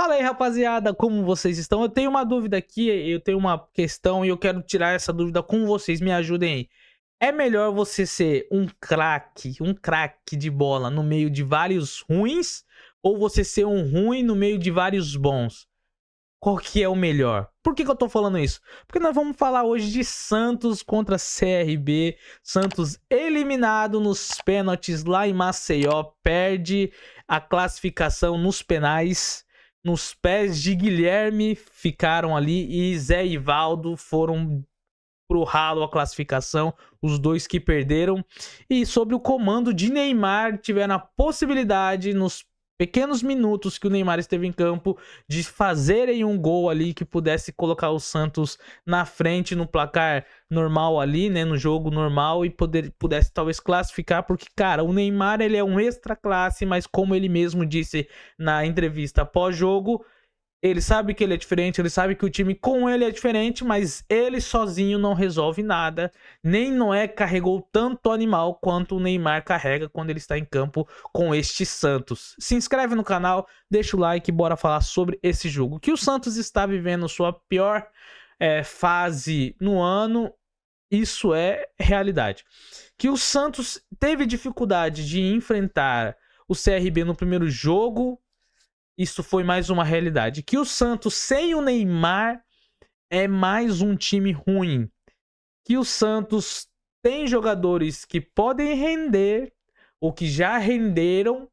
Fala aí, rapaziada, como vocês estão? Eu tenho uma dúvida aqui, eu tenho uma questão e eu quero tirar essa dúvida com vocês, me ajudem aí. É melhor você ser um craque de bola no meio de vários ruins ou você ser um ruim no meio de vários bons? Qual que é o melhor? Por que eu tô falando isso? Porque nós vamos falar hoje de Santos contra CRB. Santos eliminado nos pênaltis lá em Maceió, perde a classificação nos penais. Nos pés de Guilherme ficaram ali e Zé Ivaldo foram pro ralo a classificação, os dois que perderam. E sobre o comando de Neymar, tiveram a possibilidade nos pequenos minutos que o Neymar esteve em campo de fazerem um gol ali que pudesse colocar o Santos na frente no placar normal ali, né, no jogo normal e pudesse talvez classificar, porque cara, o Neymar ele é um extra classe, mas como ele mesmo disse na entrevista pós-jogo, ele sabe que ele é diferente, ele sabe que o time com ele é diferente, mas ele sozinho não resolve nada. Nem Noé carregou tanto animal quanto o Neymar carrega quando ele está em campo com este Santos. Se inscreve no canal, deixa o like e bora falar sobre esse jogo. Que o Santos está vivendo sua pior fase no ano, isso é realidade. Que o Santos teve dificuldade de enfrentar o CRB no primeiro jogo, isso foi mais uma realidade. Que o Santos sem o Neymar é mais um time ruim. Que o Santos tem jogadores que podem render, ou que já renderam,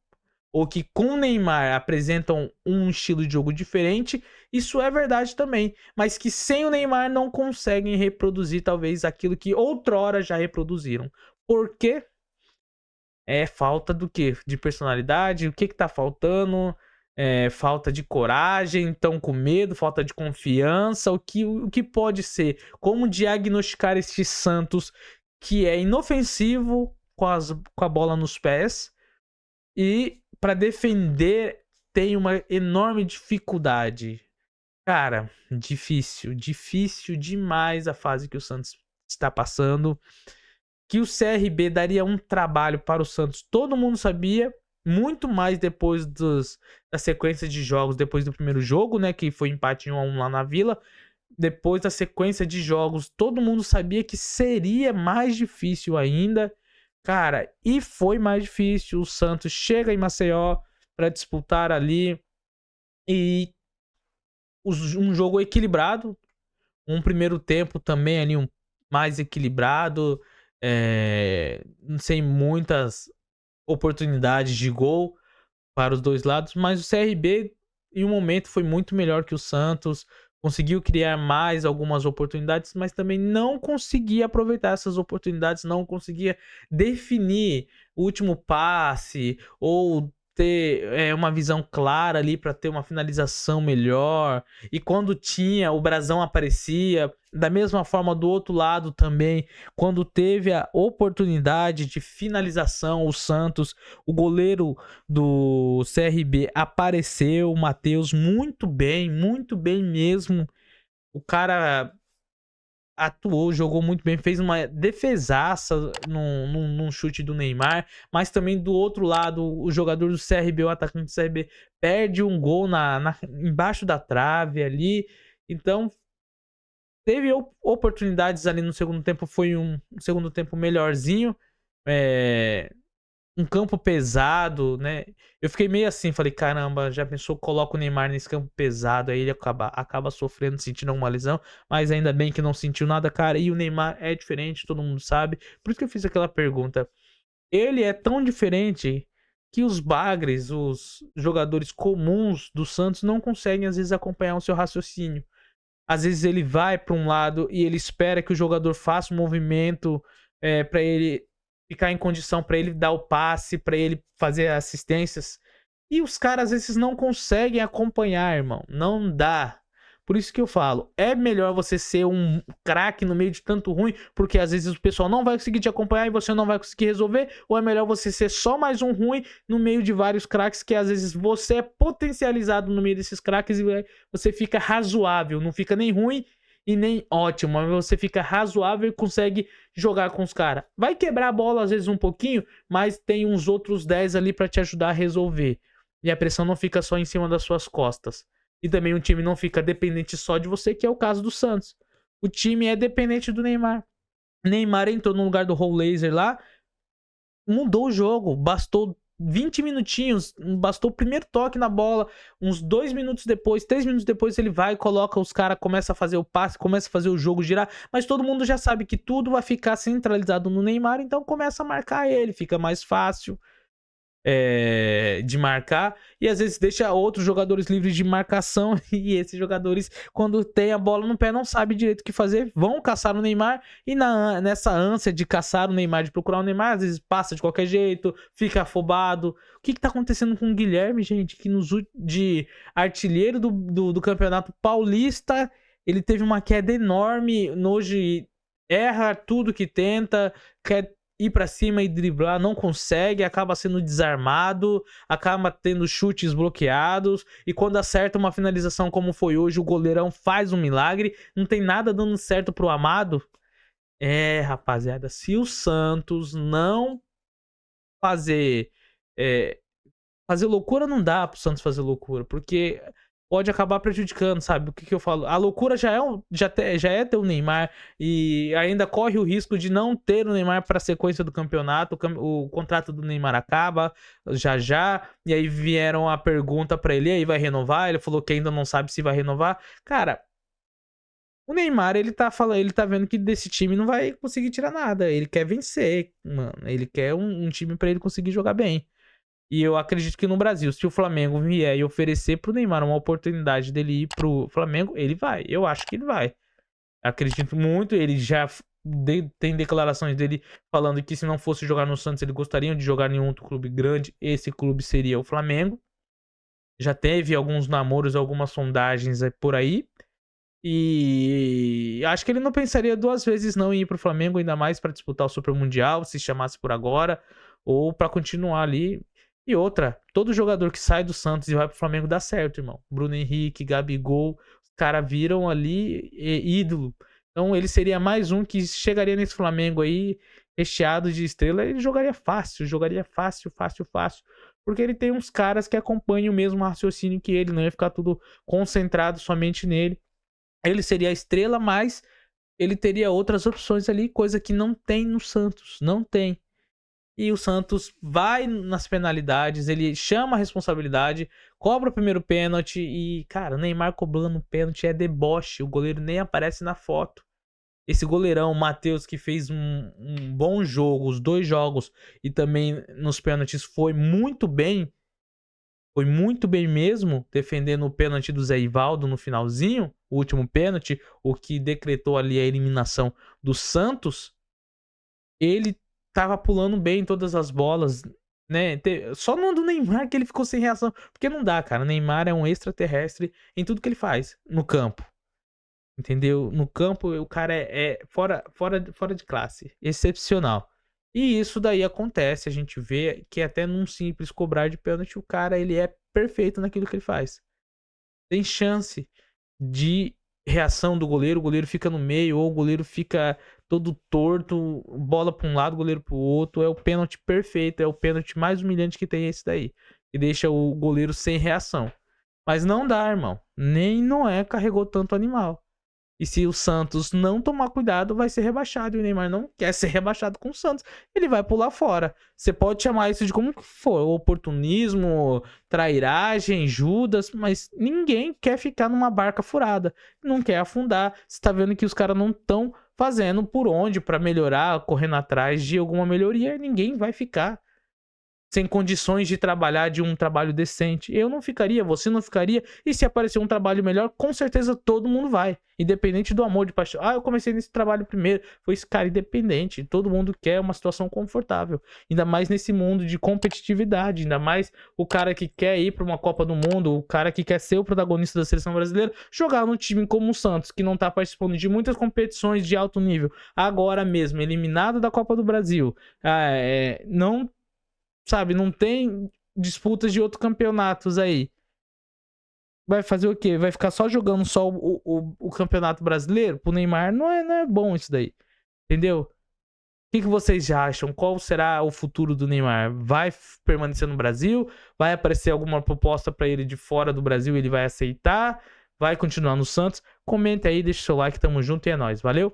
ou que com o Neymar apresentam um estilo de jogo diferente. Isso é verdade também. Mas que sem o Neymar não conseguem reproduzir talvez aquilo que outrora já reproduziram. Por quê? É falta do quê? De personalidade? O que tá faltando? Falta de coragem, estão com medo, falta de confiança, o que pode ser? Como diagnosticar este Santos que é inofensivo com a bola nos pés e para defender tem uma enorme dificuldade? Cara, difícil demais a fase que o Santos está passando. Que o CRB daria um trabalho para o Santos, todo mundo sabia, muito mais depois da sequência de jogos, depois do primeiro jogo, né, que foi empate em 1-1 lá na Vila. Depois da sequência de jogos, todo mundo sabia que seria mais difícil ainda. Cara, e foi mais difícil. O Santos chega em Maceió para disputar ali e um jogo equilibrado, um primeiro tempo também ali mais equilibrado, sem muitas oportunidades de gol para os dois lados, mas o CRB em um momento foi muito melhor que o Santos, conseguiu criar mais algumas oportunidades, mas também não conseguia aproveitar essas oportunidades, não conseguia definir o último passe ou ter uma visão clara ali para ter uma finalização melhor. E quando tinha, o brasão aparecia. Da mesma forma, do outro lado também, quando teve a oportunidade de finalização, o Santos, o goleiro do CRB apareceu, o Matheus, muito bem mesmo. O cara atuou, jogou muito bem, fez uma defesaça num chute do Neymar, mas também do outro lado, o jogador do CRB, o atacante do CRB, perde um gol embaixo da trave ali. Então, teve oportunidades ali no segundo tempo, foi um segundo tempo melhorzinho. Um campo pesado, né? Eu fiquei meio assim, falei, caramba, já pensou, coloca o Neymar nesse campo pesado, aí ele acaba sofrendo, sentindo alguma lesão, mas ainda bem que não sentiu nada, cara. E o Neymar é diferente, todo mundo sabe. Por isso que eu fiz aquela pergunta. Ele é tão diferente que os bagres, os jogadores comuns do Santos não conseguem às vezes acompanhar o seu raciocínio. Às vezes ele vai para um lado e ele espera que o jogador faça um movimento para ele ficar em condição, para ele dar o passe, para ele fazer assistências. E os caras às vezes não conseguem acompanhar, irmão. Não dá. Por isso que eu falo, é melhor você ser um craque no meio de tanto ruim, porque às vezes o pessoal não vai conseguir te acompanhar e você não vai conseguir resolver, ou é melhor você ser só mais um ruim no meio de vários craques, que às vezes você é potencializado no meio desses craques e você fica razoável, não fica nem ruim e nem ótimo, mas você fica razoável e consegue jogar com os caras. Vai quebrar a bola às vezes um pouquinho, mas tem uns outros 10 ali para te ajudar a resolver. E a pressão não fica só em cima das suas costas. E também um time não fica dependente só de você, que é o caso do Santos. O time é dependente do Neymar. Neymar entrou no lugar do Raul Laser lá, mudou o jogo. Bastou 20 minutinhos, bastou o primeiro toque na bola. Uns 2 minutos depois, 3 minutos depois, ele vai, coloca os caras, começa a fazer o passe, começa a fazer o jogo girar. Mas todo mundo já sabe que tudo vai ficar centralizado no Neymar, então começa a marcar ele, fica mais fácil de marcar, e às vezes deixa outros jogadores livres de marcação, e esses jogadores, quando tem a bola no pé, não sabe direito o que fazer, vão caçar o Neymar, e nessa ânsia de caçar o Neymar, de procurar o Neymar, às vezes passa de qualquer jeito, fica afobado. O que tá acontecendo com o Guilherme, gente? Que de artilheiro do Campeonato Paulista, ele teve uma queda enorme, hoje erra tudo que tenta, quer ir pra cima e driblar, não consegue, acaba sendo desarmado, acaba tendo chutes bloqueados, e quando acerta uma finalização como foi hoje, o goleirão faz um milagre, não tem nada dando certo pro Amado. Rapaziada, se o Santos não fazer fazer loucura, não dá pro Santos fazer loucura, porque pode acabar prejudicando, sabe? O que eu falo? A loucura já é ter o Neymar, e ainda corre o risco de não ter o Neymar para a sequência do campeonato. O contrato do Neymar acaba já, e aí vieram a pergunta para ele, aí vai renovar? Ele falou que ainda não sabe se vai renovar. Cara, o Neymar, ele tá vendo que desse time não vai conseguir tirar nada. Ele quer vencer, mano. Ele quer um time para ele conseguir jogar bem. E eu acredito que no Brasil, se o Flamengo vier e oferecer pro Neymar uma oportunidade dele ir pro Flamengo, ele vai. Eu acho que ele vai. Acredito muito. Ele já tem declarações dele falando que se não fosse jogar no Santos, ele gostaria de jogar em outro clube grande. Esse clube seria o Flamengo. Já teve alguns namoros, algumas sondagens por aí. E acho que ele não pensaria duas vezes não em ir pro Flamengo, ainda mais para disputar o Super Mundial, se chamasse por agora, ou para continuar ali. E outra, todo jogador que sai do Santos e vai pro Flamengo dá certo, irmão. Bruno Henrique, Gabigol, os caras viram ali ídolo. Então ele seria mais um que chegaria nesse Flamengo aí, recheado de estrela, ele jogaria fácil, fácil. Porque ele tem uns caras que acompanham o mesmo raciocínio que ele, não ia ficar tudo concentrado somente nele. Ele seria a estrela, mas ele teria outras opções ali, coisa que não tem no Santos, não tem. E o Santos vai nas penalidades, ele chama a responsabilidade, cobra o primeiro pênalti e, cara, o Neymar cobrando pênalti é deboche, o goleiro nem aparece na foto. Esse goleirão, o Matheus, que fez um bom jogo, os 2 jogos, e também nos pênaltis foi muito bem mesmo, defendendo o pênalti do Zé Ivaldo no finalzinho, o último pênalti, o que decretou ali a eliminação do Santos. Ele tava pulando bem todas as bolas, né? Só no do Neymar que ele ficou sem reação. Porque não dá, cara. O Neymar é um extraterrestre em tudo que ele faz no campo. Entendeu? No campo, o cara é fora de classe. Excepcional. E isso daí acontece. A gente vê que até num simples cobrar de pênalti, o cara ele é perfeito naquilo que ele faz. Tem chance de reação do goleiro, o goleiro fica no meio, ou o goleiro fica todo torto, bola para um lado, goleiro para o outro. É o pênalti perfeito, é o pênalti mais humilhante que tem esse daí, que deixa o goleiro sem reação. Mas não dá, irmão. Nem Noé carregou tanto animal. E se o Santos não tomar cuidado, vai ser rebaixado. E o Neymar não quer ser rebaixado com o Santos. Ele vai pular fora. Você pode chamar isso de como for, oportunismo, trairagem, Judas, mas ninguém quer ficar numa barca furada. Não quer afundar. Você tá vendo que os caras não estão fazendo por onde para melhorar, correndo atrás de alguma melhoria. Ninguém vai ficar sem condições de trabalhar de um trabalho decente. Eu não ficaria, você não ficaria. E se aparecer um trabalho melhor, com certeza todo mundo vai. Independente do amor, de paixão. Eu comecei nesse trabalho primeiro. Foi esse cara independente. Todo mundo quer uma situação confortável. Ainda mais nesse mundo de competitividade. Ainda mais o cara que quer ir para uma Copa do Mundo. O cara que quer ser o protagonista da seleção brasileira. Jogar num time como o Santos, que não tá participando de muitas competições de alto nível. Agora mesmo, eliminado da Copa do Brasil. Não... Sabe, não tem disputas de outros campeonatos aí. Vai fazer o quê? Vai ficar só jogando só o campeonato brasileiro? Pro Neymar não é bom isso daí. Entendeu? que vocês já acham? Qual será o futuro do Neymar? Vai permanecer no Brasil? Vai aparecer alguma proposta para ele de fora do Brasil e ele vai aceitar? Vai continuar no Santos? Comenta aí, deixa o seu like, tamo junto e é nóis, valeu?